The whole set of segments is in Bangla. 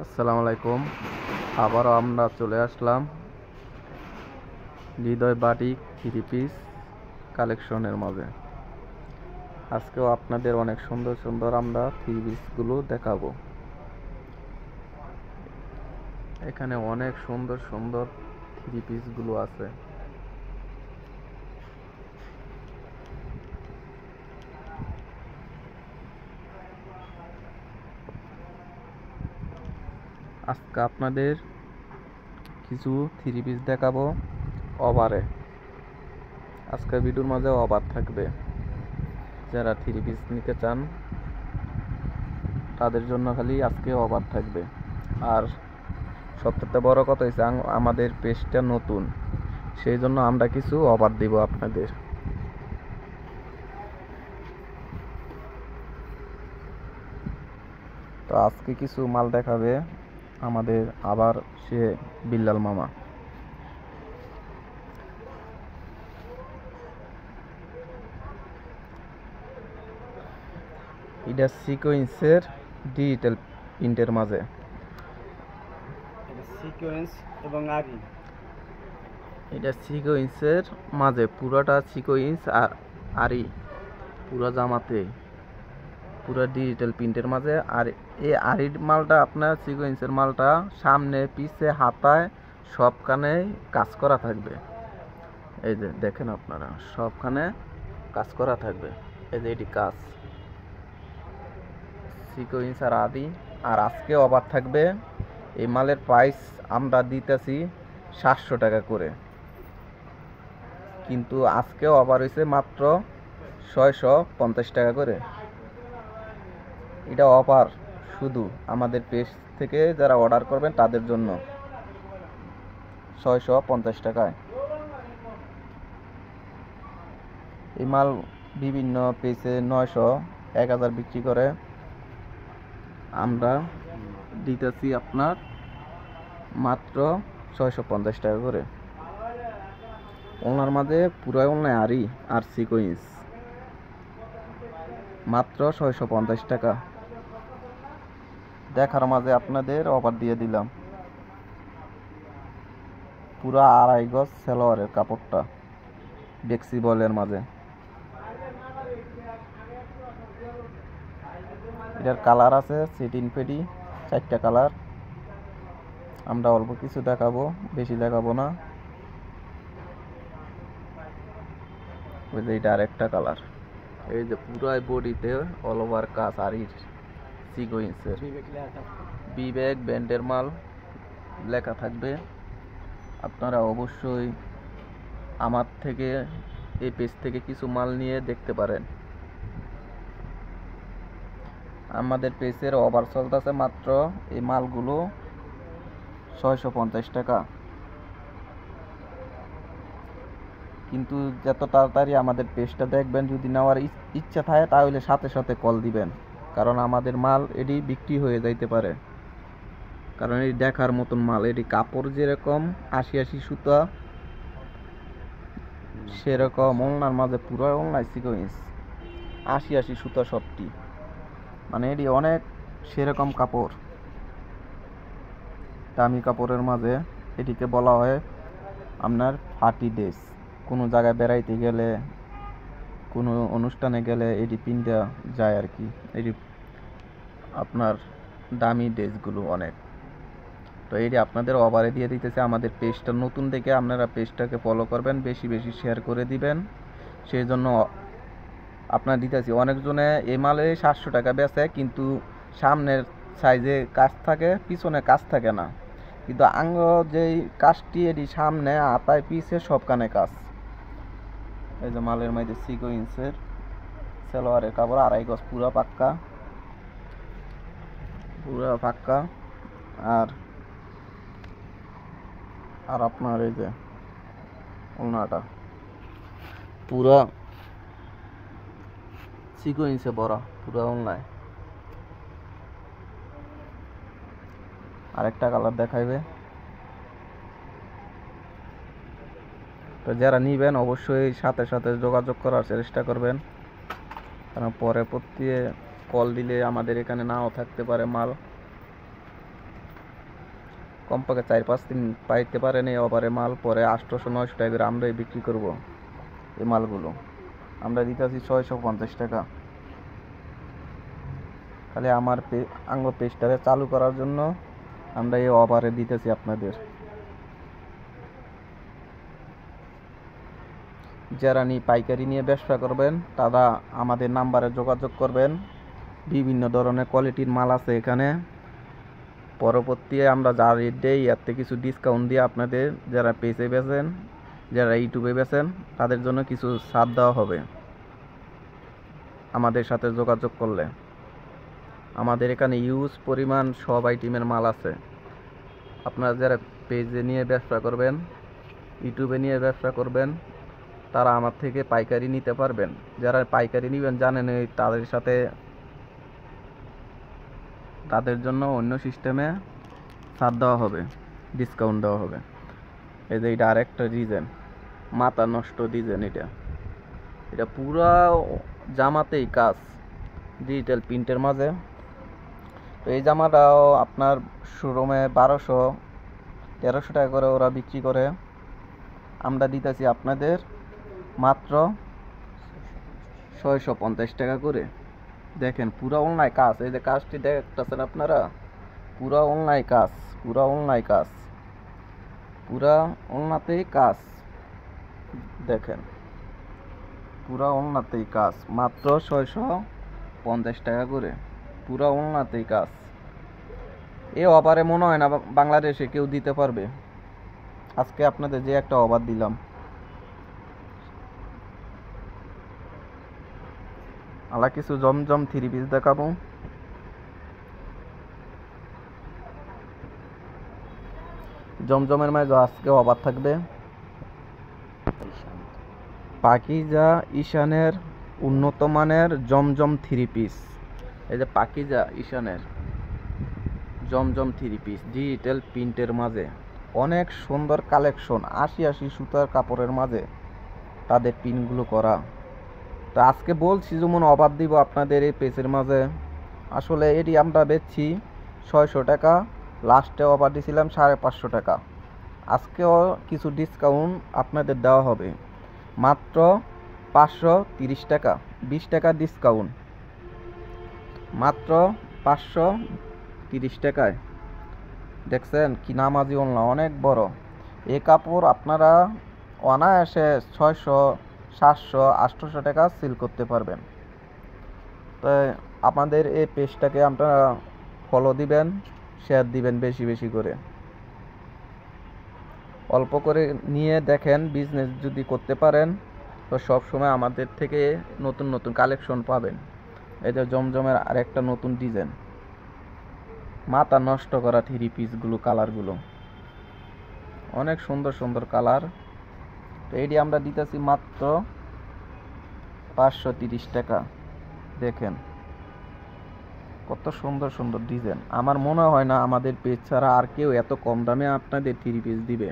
আসসালামু আলাইকুম। আবারও আমরা চলে আসলাম হৃদয় বাটিক থ্রি পিস কালেকশনের মাঝে। আজকেও আপনাদের অনেক সুন্দর সুন্দর আমরা থ্রি পিসগুলো দেখাবো। এখানে অনেক সুন্দর সুন্দর থ্রি পিসগুলো আছে। আজকে আপনাদের কিছু থ্রি পিস দেখাবো অফারে। আজকের ভিডিওর মাঝে অফার থাকবে। যারা থ্রি পিস নিতে চান তাদের জন্য খালি আজকে অফার থাকবে। আর সবথেকে বড় কথা হচ্ছে আমাদের পেজটা নতুন, সেই জন্য আমরা কিছু অফার দিব আপনাদের। তো আজকে কিছু মাল দেখাবে আমাদের আবার সে বিল্লাল মামা। এটা সিকোয়েন্সের ডিজিটাল প্রিন্টের মাঝে। সিকোয়েন্স এবং আরি, এটা সিকোয়েন্সের মাঝে, পুরাটা সিকোয়েন্স আর আরি, পুরা জামাতে পুরা ডিজিটাল প্রিন্টের মাঝে। আর এই আরির মালটা আপনার সিকোয়েন্সের মালটা সামনে পিছে হাতায় সবখানে কাজ করা থাকবে। এই যে দেখেন আপনারা, সবখানে কাজ করা থাকবে। এই যে এটি কাজ সিকোয়েন্স আর আদি। আর আজকে অফার থাকবে। এই মালের প্রাইস আমরা দিতেছি 700 টাকা করে, কিন্তু আজকে অফার হয়েছে মাত্র 650 টাকা করে। এটা অফার শুধু আমাদের পেজ থেকে যারা অর্ডার করবেন তাদের জন্য 650 টাকায়। এই মাল বিভিন্ন পেজে 900, 1000 বিক্রি করে। আমরা দিতেছি আপনার মাত্র 650 টাকা করে। ওনার মাঝে পুরো ওনায় আরি আর সিকোয়েন্স মাত্র 650 টাকা। দেখার মাঝে আপনাদের অফার দিয়ে দিলাম। পুরা 2.5 গজ সালোয়ারের কাপড়টা ফ্লেক্সিবলের মাঝে। এটার কালার আছে সেটিন পেডি 4টা কালার। আমরা অল্প কিছু দেখাবো, বেশি দেখাবো না। ওই যে এটা আরেকটা কালার। এই যে পুরাই বডিতে অল ওভার কাজ আরির সিকোয়েন্সের। বিবেক ব্র্যান্ডের মাল লেখা থাকবে। আপনারা অবশ্যই আমার থেকে এই পেজ থেকে কিছু মাল নিয়ে দেখতে পারেন। আমাদের পেজের অফার চলতেছে মাত্র এই মালগুলো 650 টাকা। কিন্তু যত তাড়াতাড়ি আমাদের পেজটা দেখবেন, যদি নেওয়ার ইচ্ছা থাকে তাহলে সাথে সাথে কল দিবেন, কারণ আমাদের মাল এটি বিক্রি হয়ে যাইতে পারে। কারণ এই দেখার মতন মাল, এটি কাপড় যেরকম 80 সুতা সেরকম ওলনার মাঝে পুরো ওলনায় সিকোয়েন্স 80 সুতা সবটি, মানে এটি অনেক সেরকম কাপড়, দামি কাপড়ের মাঝে। এটিকে বলা হয় আপনার পার্টি ড্রেস। কোনো জায়গায় বেড়াইতে গেলে, কোনো অনুষ্ঠানে গেলে এটি পিনতে যায় আর কি। এটি আপনার দামি ড্রেসগুলো অনেক। তো এটি আপনাদের অফারে দিয়ে দিতেছে। আমাদের পেজটা নতুন দেখে আপনারা পেজটাকে ফলো করবেন, বেশি বেশি শেয়ার করে দিবেন। সেই জন্য আপনার দিতেছি। অনেকজনে এই মালে 700 টাকা বেচে, কিন্তু সামনের সাইজে কাজ থাকে, পিছনে কাজ থাকে না। কিন্তু আঙ্গ যেই কাজটি এটি সামনে হাতায় পিছে সবখানে কাজ। এই যে মালের মধ্যে সিকোয়েন্সের সালোয়ারের কাপড় 2.5 গজ পুরা পাক্কা, পুরা পাক্কা। আর আর আপনার এই যে ওড়নাটা পুরা সিকোয়েন্সে ভরা, পুরা ওড়নায়। আরেকটা কালার দেখাইবে। তো যারা নিবেন অবশ্যই সাথে সাথে যোগাযোগ করার চেষ্টা করবেন, কারণ পরে প্রতি কল দিলে আমাদের এখানে নাও থাকতে পারে মাল। কমপক্ষে 4-5 দিন পাইতে পারেন এই অফারে মাল, পরে 800-900 টাকা করে আমরাই বিক্রি করব এই মালগুলো। আমরা দিতেছি 650 টাকা। খালি আমার পেজটারে চালু করার জন্য আমরা এই অফারে দিতেছি আপনাদের। যারা পাইকারি নিয়ে ব্যবসা করবেন তারা আমাদের নাম্বারে যোগাযোগ করবেন। বিভিন্ন ধরনের কোয়ালিটির মাল আছে এখানে। পরবর্তী আমরা যা রেট দেই এর থেকে কিছু ডিসকাউন্ট দিয়ে আপনাদের, যারা পেজে বেচেন, যারা ইউটিউবে বেচেন, তাদের জন্য কিছু ছাড় দেওয়া হবে আমাদের সাথে যোগাযোগ করলে। আমাদের এখানে ইউজ পরিমাণ সব আইটেমের মাল আছে। আপনারা যারা পেজে নিয়ে ব্যবসা করবেন, ইউটিউবে নিয়ে ব্যবসা করবেন, তারা আমার থেকে পাইকারি নিতে পারবেন। যারা পাইকারি নেবেন জানেন তাদের সাথে, তাদের জন্য অন্য সিস্টেমে ছাড় দেওয়া হবে, ডিসকাউন্ট দেওয়া হবে। এই যে এটা আরেকটা ডিজাইন, মাথা নষ্ট ডিজাইন। এটা পুরা জামাতেই কাজ, ডিজিটাল প্রিন্টের মাঝে। তো এই জামাটাও আপনার শোরুমে 1200-1300 টাকা করে ওরা বিক্রি করে। আমরা দিতেছি আপনাদের মাত্র 650 টাকা করে। দেখেন পুরা অনলাইন কাজ, এই যে কাজটি দেখতেছেন আপনারা, পুরা অনলাইন কাজ, পুরা অনলাইন কাজ, পুরা অনলাইনেই কাজ। দেখেন পুরা অনলাইনেই কাজ, মাত্র 650 টাকা করে, পুরা অনলাইনেই কাজ। এই অফারে মনে হয় না বাংলাদেশে কেউ দিতে পারবে। আজকে আপনাদের যে একটা অফার দিলাম। আলা কিছু জমজম 3 পিস দেখাবো। জমজমের মাঝে আজকে অফার থাকবে পাকিজা ঈশানের উন্নত মানের জমজম 3 পিস। এই যে পাকিজা ঈশানের জমজম 3 পিস ডিজিটাল প্রিন্টের মাঝে, অনেক সুন্দর কালেকশন, 80 সুতার কাপড়ের মাঝে তাদের পিনগুলো করা। তো আজকে বলছি যেমন অফার দিব আপনাদের এই পেজের মাঝে। আসলে এটি আমরা বেচছি 600 টাকা, লাস্টে অফার দিয়েছিলাম 550 টাকা। আজকেও কিছু ডিসকাউন্ট আপনাদের দেওয়া হবে, মাত্র 530 টাকা, 20 টাকা ডিসকাউন্ট, মাত্র 530 টাকায়। দেখছেন কি নামাজি ওড়না, অনেক বড়। এই কাপড় আপনারা অনায়াসে 600, 700, 800 টাকা সেল করতে পারবেন। তো আমাদের এই পেজটাকে আপনারা ফলো দিবেন, শেয়ার দিবেন বেশি বেশি করে। অল্প করে নিয়ে দেখেন, বিজনেস যদি করতে পারেন তো সব সময় আমাদের থেকে নতুন নতুন কালেকশন পাবেন। এই যে জমজমের আরেকটা নতুন ডিজাইন, মাথা নষ্ট করা 3 পিসগুলো, কালারগুলো অনেক সুন্দর সুন্দর কালার। তো এটি আমরা দিতেছি মাত্র 530 টাকা। দেখেন কত সুন্দর সুন্দর ডিজাইন। আমার মনে হয় না আমাদের পেজ ছাড়া আর কেউ এত কম দামে আপনাদের 3 পিস দিবে।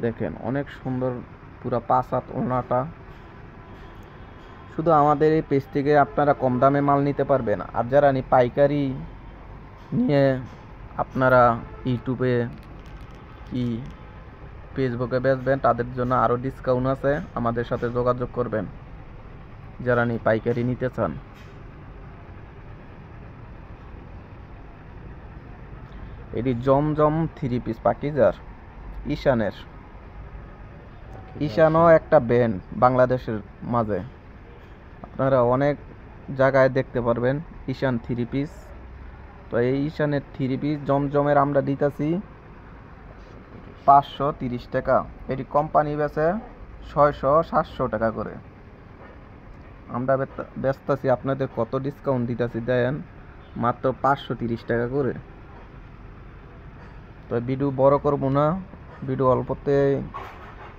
দেখেন অনেক সুন্দর, পুরা 5 হাত ওড়নাটা। শুধু আমাদের এই পেজ থেকে আপনারা কম দামে মাল নিতে পারবেন। আর যারা পাইকারি নিয়ে আপনারা ইউটিউবে কি ফেসবুকে বেচবেন, তাদের জন্য আরও ডিসকাউন্ট আছে, আমাদের সাথে যোগাযোগ করবেন যারা পাইকারি নিতে চান। এটি জমজম 3 পিস পাকিজার ঈশানের। ঈশানও একটা ব্র্যান্ড বাংলাদেশের মাঝে, আপনারা অনেক জায়গায় দেখতে পারবেন ঈশান 3 পিস। তো এই ঈশানের 3 পিস জমজমের আমরা দিতেছি 530 টাকা। এটি কোম্পানি বেচে 600-700 টাকা করে। আমরা বেচতেছি আপনাদের কত ডিসকাউন্ট দিতেছি দেন, মাত্র 530 টাকা করে। তো ভিডিও বড় করব না, ভিডিও অল্পতে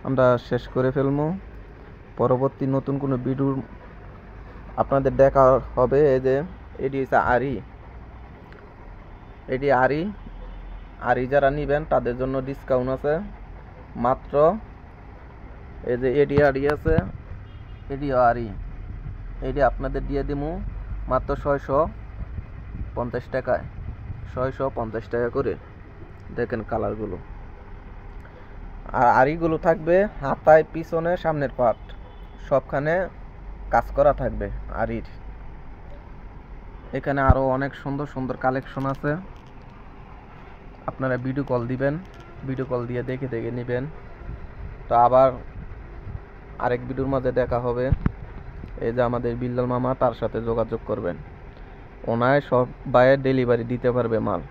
আমরা শেষ করে ফেলবো। পরবর্তী নতুন কোনো ভিডিও আপনাদের দেখা হবে। এই যে এটি হচ্ছে আরি, এটি আরি। আরি যারা নেবেন তাদের জন্য ডিসকাউন্ট আছে মাত্র, এই যে এটি আরি আছে, এটিও আরি, এটি আপনাদের দিয়ে দিমু মাত্র 650 টাকায়, 650 টাকা করে। দেখেন কালারগুলো। আর আরিগুলো থাকবে হাতায়, পিছনে, সামনের পার্ট সবখানে কাজ করা থাকবে আরির। এখানে আরো অনেক সুন্দর সুন্দর কালেকশন আছে, আপনারা ভিডিও কল দিবেন, ভিডিও কল দিয়ে দেখে দেখে নেবেন। তো আবার আরেক ভিডিওর মাঝে দেখা হবে। এই যে আমাদের বিল্লাল মামা, তার সাথে যোগাযোগ করবেন, ওনায় সব বাইরে ডেলিভারি দিতে পারবে মাল।